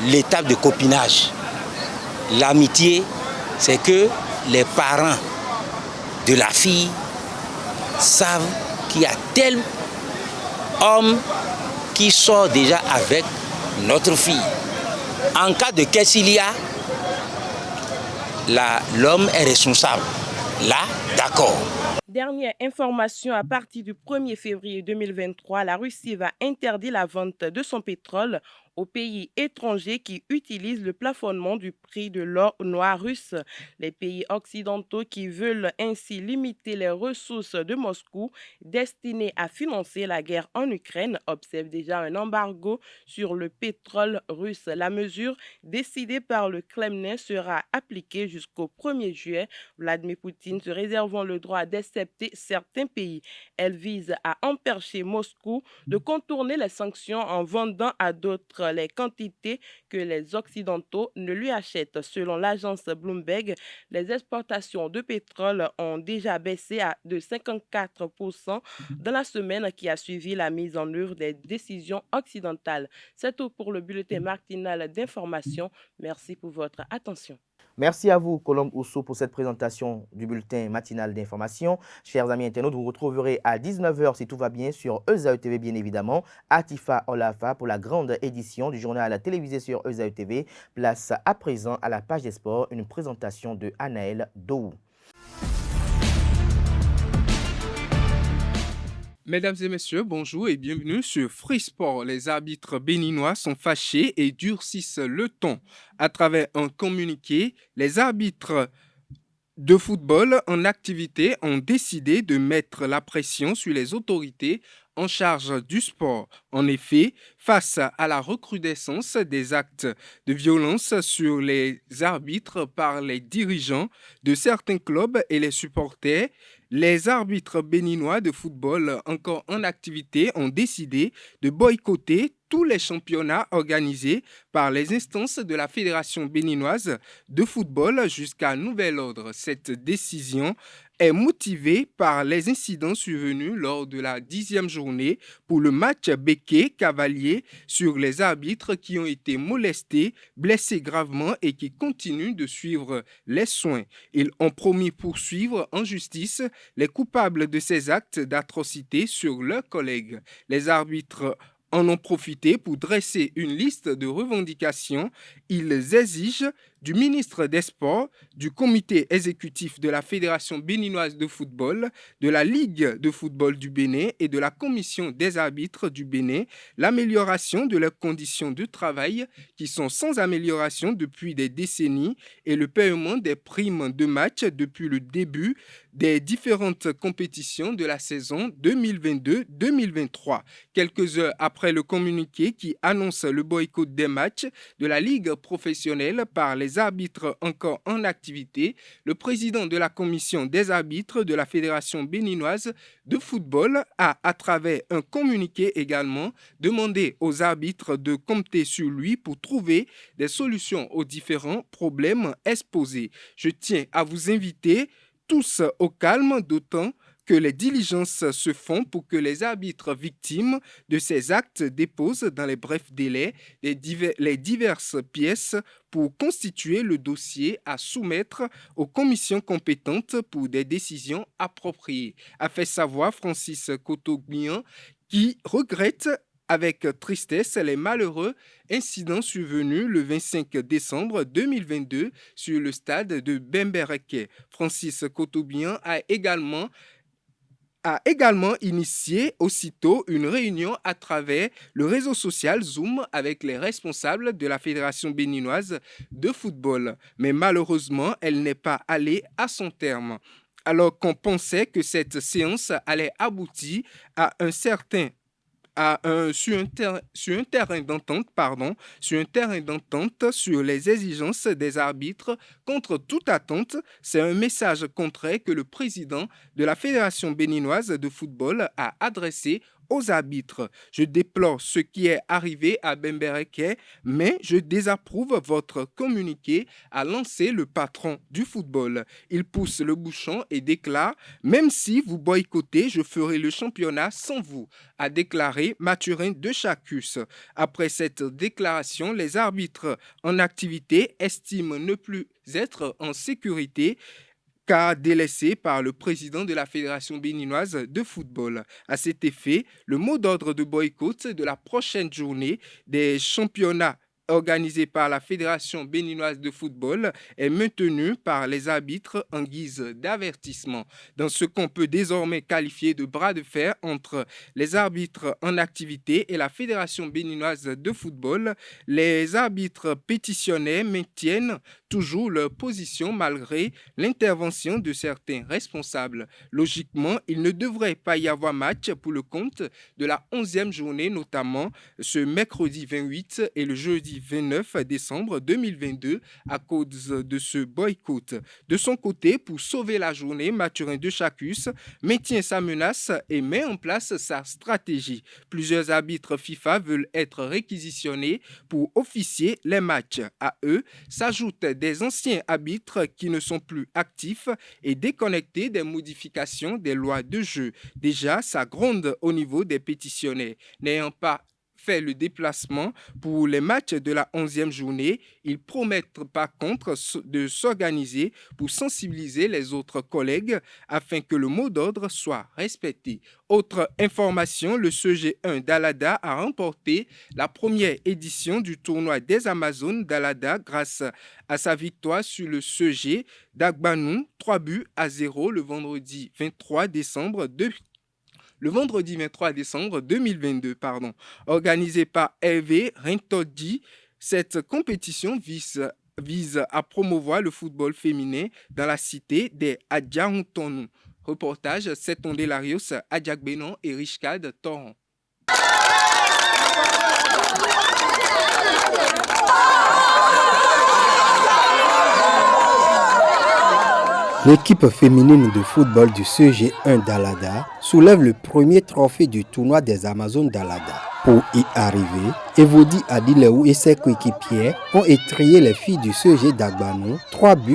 l'étape de copinage. L'amitié, c'est que les parents de la fille savent qu'il y a tel homme qui sort déjà avec notre fille. En cas de qu'est-ce qu'il y a, l'homme est responsable. Là, d'accord. Dernière information, à partir du 1er février 2023, la Russie va interdire la vente de son pétrole aux pays étrangers qui utilisent le plafonnement du prix de l'or noir russe. Les pays occidentaux qui veulent ainsi limiter les ressources de Moscou destinées à financer la guerre en Ukraine observent déjà un embargo sur le pétrole russe. La mesure décidée par le Kremlin sera appliquée jusqu'au 1er juillet. Vladimir Poutine se réservant le droit d'accepter certains pays. Elle vise à empêcher Moscou de contourner les sanctions en vendant à d'autres les quantités que les Occidentaux ne lui achètent. Selon l'agence Bloomberg, les exportations de pétrole ont déjà baissé de 54% dans la semaine qui a suivi la mise en œuvre des décisions occidentales. C'est tout pour le bulletin matinal d'information. Merci pour votre attention. Merci à vous, Colombe Ousso, pour cette présentation du bulletin matinal d'information. Chers amis internautes, vous retrouverez à 19h, si tout va bien, sur ESAE TV, bien évidemment, Atifa Olafa pour la grande édition du journal télévisé sur ESAE TV. Place à présent à la page des sports, une présentation de Anaël Dou. Mesdames et messieurs, bonjour et bienvenue sur Free Sport. Les arbitres béninois sont fâchés et durcissent le ton. À travers un communiqué, les arbitres de football en activité ont décidé de mettre la pression sur les autorités en charge du sport. En effet, face à la recrudescence des actes de violence sur les arbitres par les dirigeants de certains clubs et les supporters, les arbitres béninois de football encore en activité ont décidé de boycotter tous les championnats organisés par les instances de la Fédération béninoise de football jusqu'à nouvel ordre. Cette décision est motivée par les incidents survenus lors de la 10e journée pour le match Béquet-Cavalier sur les arbitres qui ont été molestés, blessés gravement et qui continuent de suivre les soins. Ils ont promis poursuivre en justice les coupables de ces actes d'atrocité sur leurs collègues. Les arbitres en ont profité pour dresser une liste de revendications. Ils exigent du ministre des Sports, du comité exécutif de la Fédération béninoise de football, de la Ligue de football du Bénin et de la Commission des arbitres du Bénin l'amélioration de leurs conditions de travail qui sont sans amélioration depuis des décennies et le paiement des primes de match depuis le début des différentes compétitions de la saison 2022-2023. Quelques heures après le communiqué qui annonce le boycott des matchs de la Ligue professionnelle par les arbitres encore en activité, le président de la commission des arbitres de la Fédération béninoise de football a, à travers un communiqué également, demandé aux arbitres de compter sur lui pour trouver des solutions aux différents problèmes exposés. Je tiens à vous inviter tous au calme, d'autant que les diligences se font pour que les arbitres victimes de ces actes déposent dans les brefs délais les diverses pièces pour constituer le dossier à soumettre aux commissions compétentes pour des décisions appropriées, a fait savoir Francis Kotogbian, qui regrette avec tristesse les malheureux incidents survenus le 25 décembre 2022 sur le stade de Bembereke. Francis Kotogbian a également initié aussitôt une réunion à travers le réseau social Zoom avec les responsables de la Fédération béninoise de football. Mais malheureusement, elle n'est pas allée à son terme. Alors qu'on pensait que cette séance allait aboutir à un certain sur un terrain d'entente sur les exigences des arbitres contre toute attente, c'est un message contraire que le président de la Fédération béninoise de football a adressé aux arbitres. Je déplore ce qui est arrivé à Bembereke, mais je désapprouve votre communiqué, a lancé le patron du football. Il pousse le bouchon et déclare « Même si vous boycottez, je ferai le championnat sans vous », a déclaré Mathurin de Chacus. Après cette déclaration, les arbitres en activité estiment ne plus être en sécurité car délaissé par le président de la Fédération béninoise de football. À cet effet, le mot d'ordre de boycott de la prochaine journée des championnats organisé par la Fédération béninoise de football est maintenu par les arbitres en guise d'avertissement. Dans ce qu'on peut désormais qualifier de bras de fer entre les arbitres en activité et la Fédération béninoise de football, les arbitres pétitionnaires maintiennent toujours leur position malgré l'intervention de certains responsables. Logiquement, il ne devrait pas y avoir match pour le compte de la 11e journée, notamment ce mercredi 28 et le jeudi 29 décembre 2022 à cause de ce boycott. De son côté, pour sauver la journée, Mathurin de Chacus maintient sa menace et met en place sa stratégie. Plusieurs arbitres FIFA veulent être réquisitionnés pour officier les matchs. À eux s'ajoutent des anciens arbitres qui ne sont plus actifs et déconnectés des modifications des lois de jeu. Déjà, ça gronde au niveau des pétitionnaires. N'ayant pas fait le déplacement pour les matchs de la 11e journée, ils promettent par contre de s'organiser pour sensibiliser les autres collègues afin que le mot d'ordre soit respecté. Autre information, le CG1 d'Alada a remporté la première édition du tournoi des Amazones d'Alada grâce à sa victoire sur le CG d'Agbanou, 3-0 le vendredi 23 décembre 2022. Organisée par Hervé Rintodi, cette compétition vise à promouvoir le football féminin dans la cité des Adjahontonu. Reportage Seton Delarios, Adjakbenon et Richcad Torrent. L'équipe féminine de football du CG1 d'Alada soulève le premier trophée du tournoi des Amazones d'Alada. Pour y arriver, Evodi Adileou et ses coéquipiers ont étrillé les filles du CG d'Agbanou 3-0.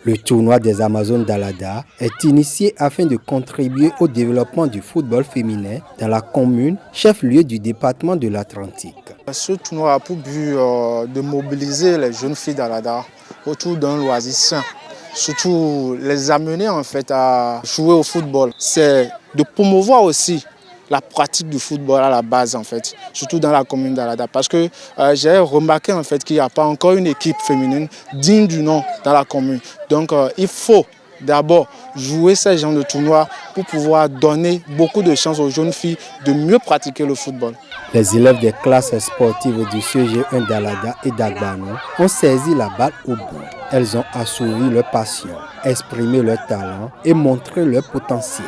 Le tournoi des Amazones d'Alada est initié afin de contribuer au développement du football féminin dans la commune, chef-lieu du département de l'Atlantique. Ce tournoi a pour but de mobiliser les jeunes filles d'Alada autour d'un loisir sain. Surtout les amener en fait à jouer au football. C'est de promouvoir aussi la pratique du football à la base en fait, surtout dans la commune d'Alada. Parce que j'ai remarqué en fait qu'il n'y a pas encore une équipe féminine digne du nom dans la commune. Donc il faut d'abord jouer ces genres de tournois pour pouvoir donner beaucoup de chances aux jeunes filles de mieux pratiquer le football. Les élèves des classes sportives du CG1 d'Alada et d'Agbanou ont saisi la balle au bout. Elles ont assouvi leur passion, exprimé leur talent et montré leur potentiel.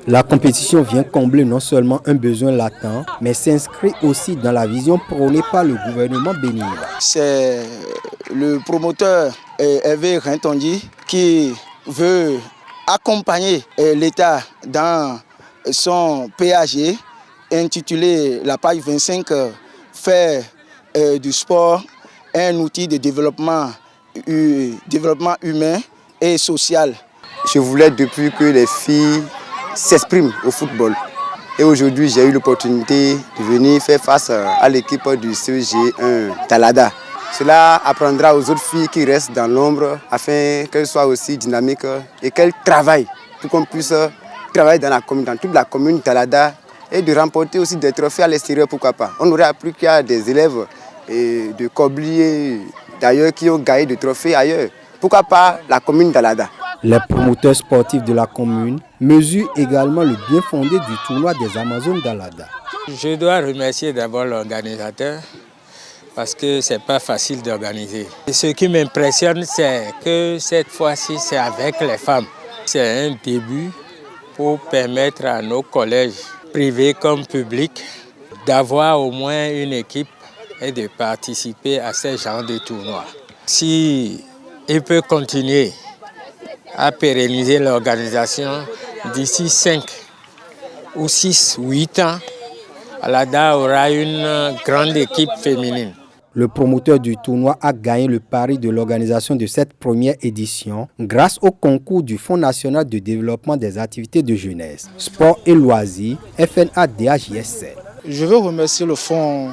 La compétition vient combler non seulement un besoin latent, mais s'inscrit aussi dans la vision prônée par le gouvernement béninois. C'est le promoteur Hervé Rintondi qui veut accompagner l'État dans son PAG intitulé la page 25, faire du sport un outil de développement humain et social. Je voulais depuis que les filles s'expriment au football. Et aujourd'hui, j'ai eu l'opportunité de venir faire face à l'équipe du CEG1 Dalada. Cela apprendra aux autres filles qui restent dans l'ombre afin qu'elles soient aussi dynamiques et qu'elles travaillent pour qu'on puisse travailler dans toute la commune Dalada et de remporter aussi des trophées à l'extérieur, pourquoi pas. On aurait appris qu'il y a des élèves de Koblier d'ailleurs qui ont gagné des trophées ailleurs. Pourquoi pas la commune Dalada? Les promoteurs sportifs de la commune mesurent également le bien fondé du tournoi des Amazones Dalada. Je dois remercier d'abord l'organisateur parce que ce n'est pas facile d'organiser. Ce qui m'impressionne, c'est que cette fois-ci, c'est avec les femmes. C'est un début pour permettre à nos collèges, privés comme publics, d'avoir au moins une équipe et de participer à ce genre de tournoi. Si il peut continuer à pérenniser l'organisation d'ici 5 ou 6 ou 8 ans, Dalada aura une grande équipe féminine. Le promoteur du tournoi a gagné le pari de l'organisation de cette première édition grâce au concours du Fonds national de développement des activités de jeunesse, sport et loisirs, FNADHJSL. Je veux remercier le Fonds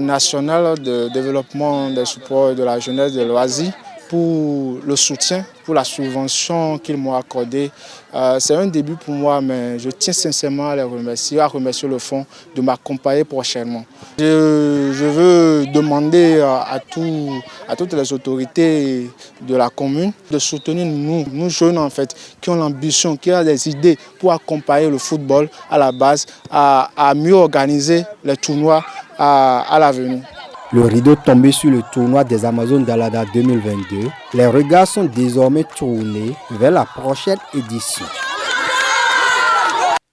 national de développement des sports et de la jeunesse et des loisirs pour le soutien, pour la subvention qu'ils m'ont accordée. C'est un début pour moi, mais je tiens sincèrement à les remercier, le fonds de m'accompagner prochainement. Je veux demander à toutes les autorités de la commune de soutenir nous jeunes en fait, qui ont l'ambition, qui ont des idées pour accompagner le football à la base, à mieux organiser les tournois à l'avenir. Le rideau tombé sur le tournoi des Amazones Dalada 2022, les regards sont désormais tournés vers la prochaine édition.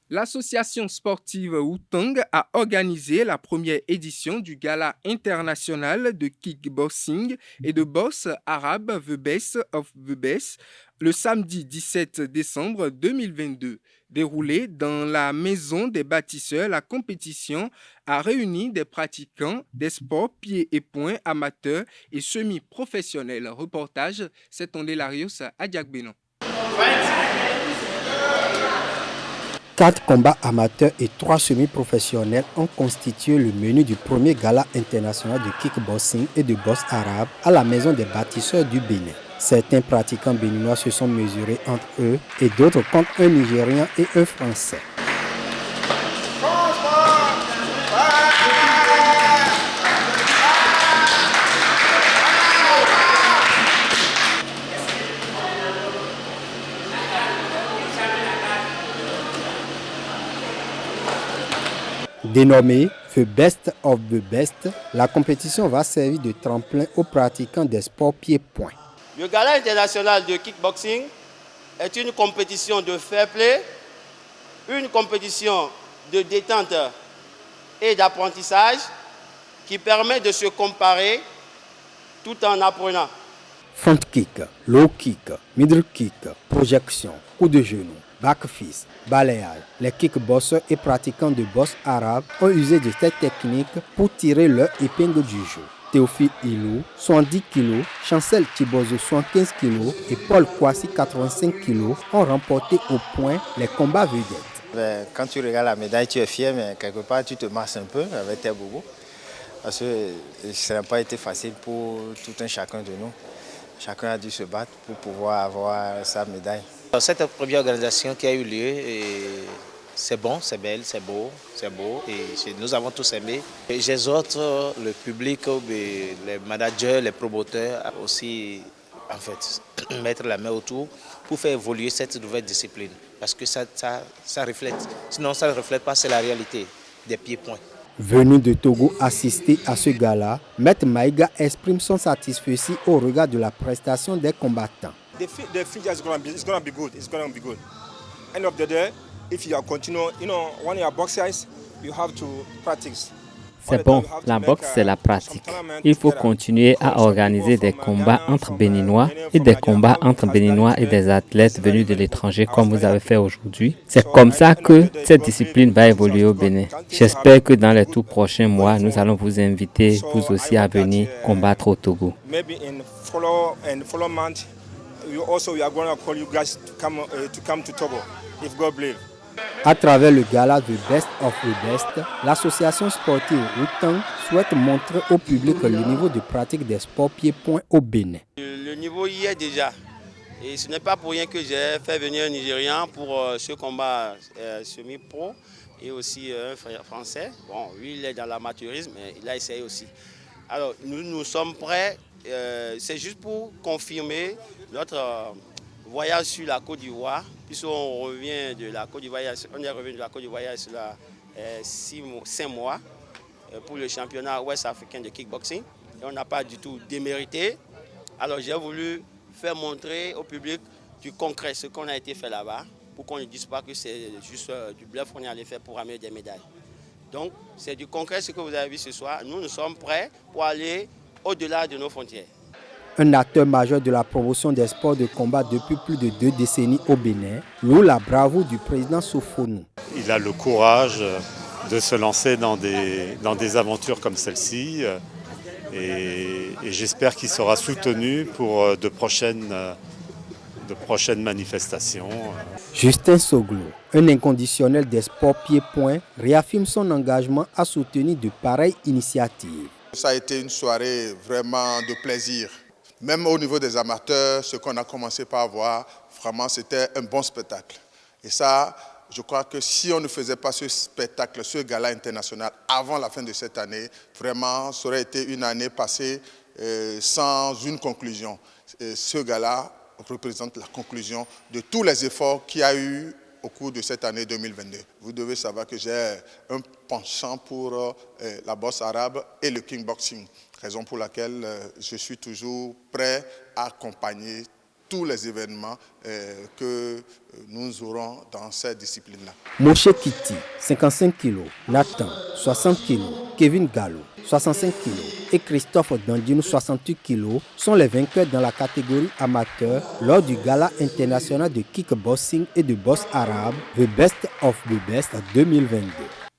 L'association sportive Wutang a organisé la première édition du Gala international de kickboxing et de boxe arabe The Best of the Best le samedi 17 décembre 2022. Déroulée dans la maison des bâtisseurs, la compétition a réuni des pratiquants des sports pieds et poings amateurs et semi-professionnels. Reportage, c'est Tondé Larios à Diagbénon. 4 combats amateurs et 3 semi-professionnels ont constitué le menu du premier gala international de kickboxing et de boxe arabe à la maison des bâtisseurs du Bénin. Certains pratiquants béninois se sont mesurés entre eux et d'autres contre un Nigérien et un Français. Dénommée The Best of the Best, la compétition va servir de tremplin aux pratiquants des sports pieds-poings. Le Gala international de kickboxing est une compétition de fair play, une compétition de détente et d'apprentissage qui permet de se comparer tout en apprenant. Front kick, low kick, middle kick, projection, coup de genou, back fist, balayage. Les kickboxers et pratiquants de boxe arabe ont usé de cette technique pour tirer leur épingle du jeu. Théophile Ilou, 70 kg, Chancel Thibozo, 75 kg et Paul Kwasi, 85 kg ont remporté au point les combats vedettes. Quand tu regardes la médaille, tu es fier, mais quelque part tu te masses un peu avec tes bobos. Parce que ça n'a pas été facile pour tout un chacun de nous. Chacun a dû se battre pour pouvoir avoir sa médaille. Cette première organisation qui a eu lieu, c'est bon, c'est belle, c'est beau et nous avons tous aimé. J'exhorte le public, les managers, les promoteurs à aussi en fait, mettre la main autour pour faire évoluer cette nouvelle discipline. Parce que ça reflète, sinon ça ne reflète pas, c'est la réalité des pieds-points. Venu de Togo assister à ce gala, Maître Maïga exprime son satisfaction au regard de la prestation des combattants. The future is going to be good. It's going to be good. End of the day, if you are continuing, when you are boxers, you have to practice. C'est bon, la boxe c'est la pratique. Il faut continuer à organiser des combats entre Béninois et des combats entre Béninois et des athlètes venus de l'étranger comme vous avez fait aujourd'hui. C'est comme ça que cette discipline va évoluer au Bénin. J'espère que dans les tout prochains mois, nous allons vous inviter vous aussi à venir combattre au Togo. Maybe in follow month, we are going to call you guys to come to Togo, if God believes. À travers le gala de Best of the Best, l'association sportive Routang souhaite montrer au public le niveau de pratique des sports pieds-points au Bénin. Le niveau y est déjà. Et ce n'est pas pour rien que j'ai fait venir un Nigérian pour ce combat semi-pro et aussi un Français. Bon, lui, il est dans l'amateurisme, mais il a essayé aussi. Alors, nous sommes prêts. C'est juste pour confirmer notre voyage sur la Côte d'Ivoire. Puisqu'on revient de la Côte d'Ivoire, on est revenu de la Côte d'Ivoire il y a 5 mois pour le championnat ouest africain de kickboxing. Et on n'a pas du tout démérité. Alors j'ai voulu faire montrer au public du concret ce qu'on a été fait là-bas, pour qu'on ne dise pas que c'est juste du bluff qu'on est allé faire pour ramener des médailles. Donc c'est du concret ce que vous avez vu ce soir. Nous sommes prêts pour aller au-delà de nos frontières. Un acteur majeur de la promotion des sports de combat depuis plus de 2 décennies au Bénin, loue la bravoure du président Sophonou. Il a le courage de se lancer dans des aventures comme celle-ci et j'espère qu'il sera soutenu pour de prochaines manifestations. Justin Soglo, un inconditionnel des sports pieds-points, réaffirme son engagement à soutenir de pareilles initiatives. Ça a été une soirée vraiment de plaisir. Même au niveau des amateurs, ce qu'on a commencé par voir, vraiment c'était un bon spectacle. Et ça, je crois que si on ne faisait pas ce spectacle, ce gala international avant la fin de cette année, vraiment, ça aurait été une année passée sans une conclusion. Et ce gala représente la conclusion de tous les efforts qu'il y a eu au cours de cette année 2022. Vous devez savoir que j'ai un penchant pour la boxe arabe et le kickboxing. Raison pour laquelle je suis toujours prêt à accompagner tous les événements que nous aurons dans cette discipline-là. Moshe Kiti, 55 kg, Nathan, 60 kg, Kevin Gallo, 65 kg et Christophe Dandino, 68 kg sont les vainqueurs dans la catégorie amateur lors du Gala international de kickboxing et de boxe arabe, The Best of the Best 2022.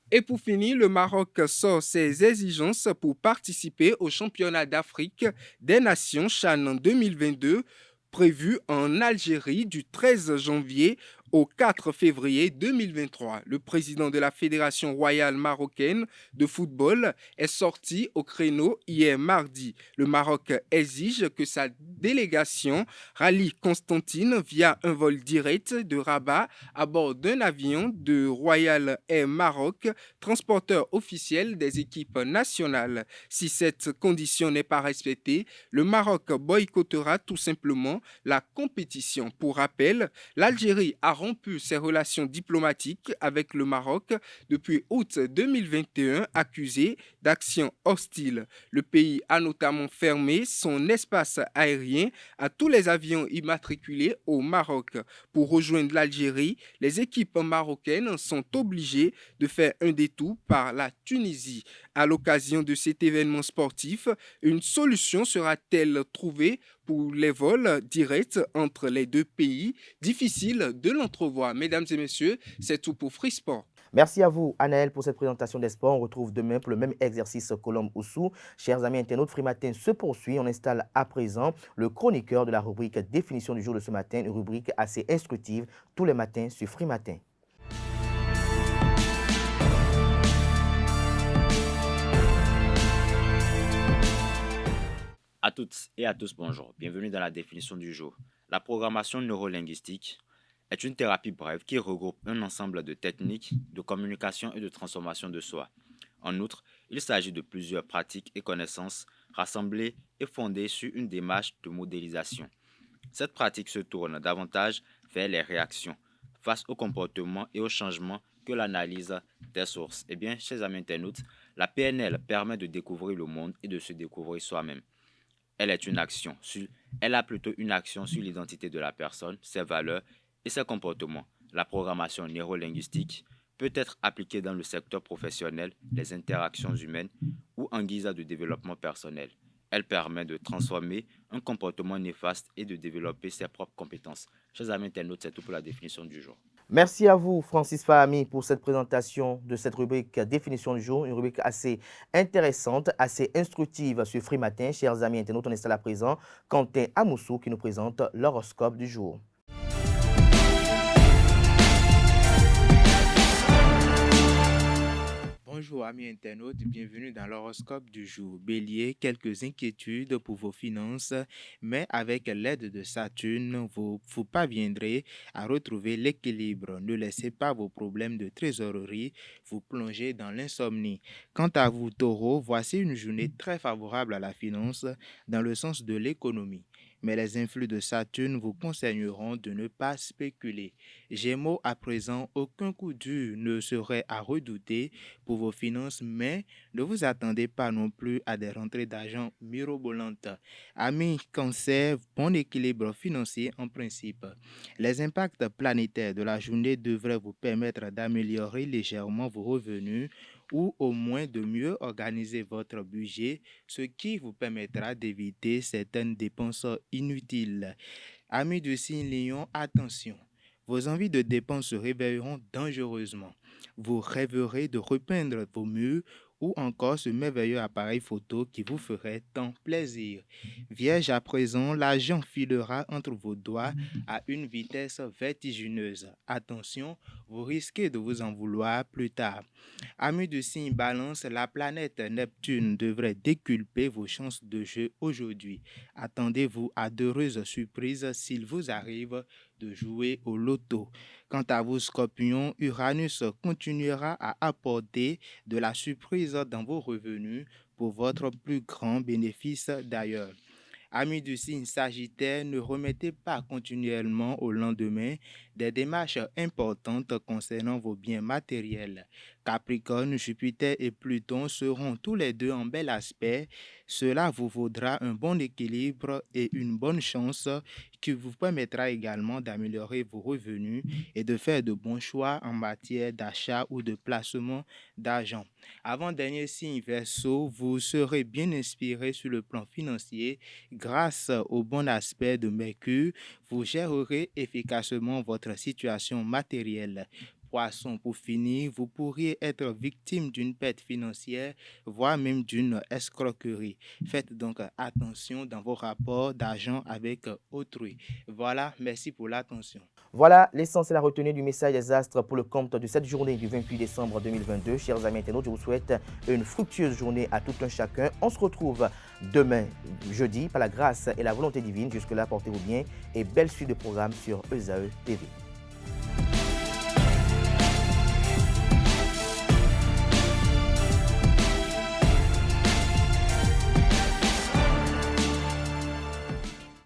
Et pour finir, le Maroc sort ses exigences pour participer au championnat d'Afrique des Nations CHAN 2022 prévu en Algérie du 13 janvier au 4 février 2023. Le président de la Fédération royale marocaine de football est sorti au créneau hier mardi. Le Maroc exige que sa délégation rallie Constantine via un vol direct de Rabat à bord d'un avion de Royal Air Maroc, transporteur officiel des équipes nationales. Si cette condition n'est pas respectée, le Maroc boycottera tout simplement la compétition. Pour rappel, l'Algérie a rompu ses relations diplomatiques avec le Maroc depuis août 2021, accusé d'actions hostiles. Le pays a notamment fermé son espace aérien à tous les avions immatriculés au Maroc. Pour rejoindre l'Algérie, les équipes marocaines sont obligées de faire un détour par la Tunisie. À l'occasion de cet événement sportif, une solution sera-t-elle trouvée pour les vols directs entre les deux pays? Difficile de l'entrevoir. Mesdames et messieurs, c'est tout pour Free Sport. Merci à vous, Anaël, pour cette présentation des sports. On retrouve demain pour le même exercice Colombe-Oussou. Chers amis internautes, Free Matin se poursuit. On installe à présent le chroniqueur de la rubrique Définition du jour de ce matin, une rubrique assez instructive tous les matins sur Free Matin. À toutes et à tous, bonjour. Bienvenue dans la définition du jour. La programmation neurolinguistique est une thérapie brève qui regroupe un ensemble de techniques de communication et de transformation de soi. En outre, il s'agit de plusieurs pratiques et connaissances rassemblées et fondées sur une démarche de modélisation. Cette pratique se tourne davantage vers les réactions face au comportement et aux changements que l'analyse des sources. Eh bien, chers amis internautes, la PNL permet de découvrir le monde et de se découvrir soi-même. Elle a plutôt une action sur l'identité de la personne, ses valeurs et ses comportements. La programmation neurolinguistique peut être appliquée dans le secteur professionnel, les interactions humaines ou en guise de développement personnel. Elle permet de transformer un comportement néfaste et de développer ses propres compétences. Chers amis internautes, c'est tout pour la définition du jour. Merci à vous, Francis Fahami, pour cette présentation de cette rubrique Définition du jour, une rubrique assez intéressante, assez instructive sur Free Matin. Chers amis internautes, on installe à présent Quentin Amoussou qui nous présente l'horoscope du jour. Bonjour amis internautes, bienvenue dans l'horoscope du jour. Bélier, quelques inquiétudes pour vos finances, mais avec l'aide de Saturne, vous parviendrez à retrouver l'équilibre. Ne laissez pas vos problèmes de trésorerie vous plonger dans l'insomnie. Quant à vous, Taureau, voici une journée très favorable à la finance dans le sens de l'économie. Mais les influx de Saturne vous conseilleront de ne pas spéculer. Gémeaux, à présent, aucun coup dur ne serait à redouter pour vos finances, mais ne vous attendez pas non plus à des rentrées d'argent mirobolantes. Amis Cancer, bon équilibre financier en principe. Les impacts planétaires de la journée devraient vous permettre d'améliorer légèrement vos revenus ou au moins de mieux organiser votre budget, ce qui vous permettra d'éviter certaines dépenses inutiles. Amis du signe Lion, attention, vos envies de dépenses se réveilleront dangereusement. Vous rêverez de repeindre vos murs ou encore ce merveilleux appareil photo qui vous ferait tant plaisir. Vierge, à présent, l'argent filera entre vos doigts à une vitesse vertigineuse. Attention, vous risquez de vous en vouloir plus tard. Amis du signe Balance, la planète Neptune devrait déculper vos chances de jeu aujourd'hui. Attendez-vous à d'heureuses surprises s'il vous arrive de jouer au loto. Quant à vous, Scorpion, Uranus continuera à apporter de la surprise dans vos revenus pour votre plus grand bénéfice d'ailleurs. Amis du signe Sagittaire, ne remettez pas continuellement au lendemain des démarches importantes concernant vos biens matériels. Capricorne, Jupiter et Pluton seront tous les deux en bel aspect. Cela vous vaudra un bon équilibre et une bonne chance qui vous permettra également d'améliorer vos revenus et de faire de bons choix en matière d'achat ou de placement d'argent. Avant-dernier signe Verseau, vous serez bien inspiré sur le plan financier grâce au bon aspect de Mercure. Vous gérerez efficacement votre situation matérielle. Poisson, pour finir, vous pourriez être victime d'une perte financière, voire même d'une escroquerie. Faites donc attention dans vos rapports d'argent avec autrui. Voilà, merci pour l'attention. Voilà l'essentiel à retenir du message des astres pour le compte de cette journée du 28 décembre 2022. Chers amis internautes, je vous souhaite une fructueuse journée à tout un chacun. On se retrouve demain, jeudi, par la grâce et la volonté divine. Jusque-là, portez-vous bien et belle suite de programmes sur ESAE TV.